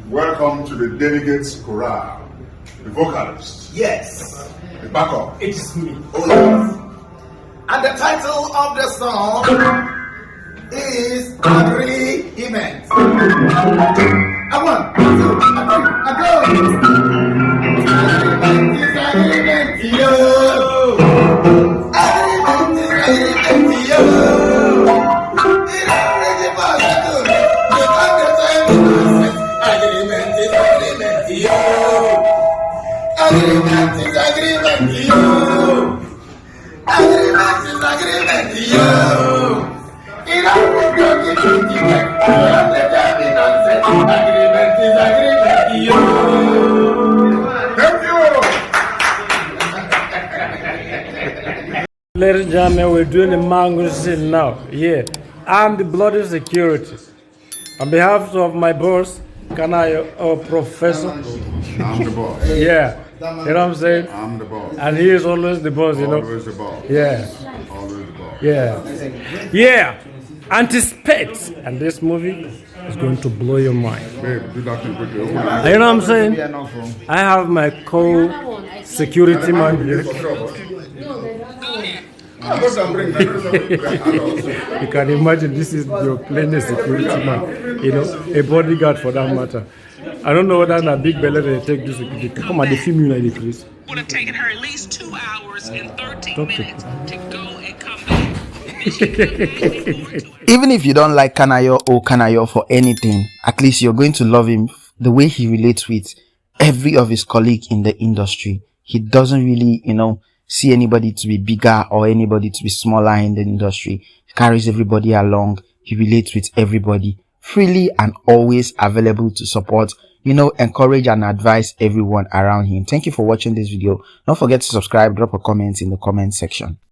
Welcome to the delegates chorale. The vocalist. Yes. The backup. It is me. Oh yes. And the title of the song is Agreement. I want to agree. Agreement is agreement, yo. Agreement is agreement, yo. It already possible. You understand the agreement is agreement, yo. Agreement is agreement, yo. Agreement is agreement, yo. It already possible. You understand the agreement is agreement, yo. Thank you. Ladies and gentlemen, we're doing the mango scene now. Yeah, I'm the bloody security. On behalf of my boss, Kanayo, Professor. I'm the boss. Yeah, you know what I'm saying? I'm the boss. And he is always the boss, you know? Always the boss. Yeah, Always the boss. yeah. Yeah, anticipate. And this movie is going to blow your mind. Babe, do that thing quickly. You know what I'm saying? I have my co-security man here. You can imagine this is your plain security man, you know, a bodyguard for that matter. I don't know whether in a big belly they take this security. Come on, they film you like the Chris. Would have taken her at least 2 hours and 13 minutes to go and come back. Even if you don't like Kanayo or Kanayo for anything, at least you're going to love him the way he relates with every of his colleagues in the industry. He doesn't really, see anybody to be bigger or anybody to be smaller in the industry. He carries everybody along. He relates with everybody freely and always available to support, encourage and advise everyone around him. Thank you for watching this video. Don't forget to subscribe, drop a comment in the comment section.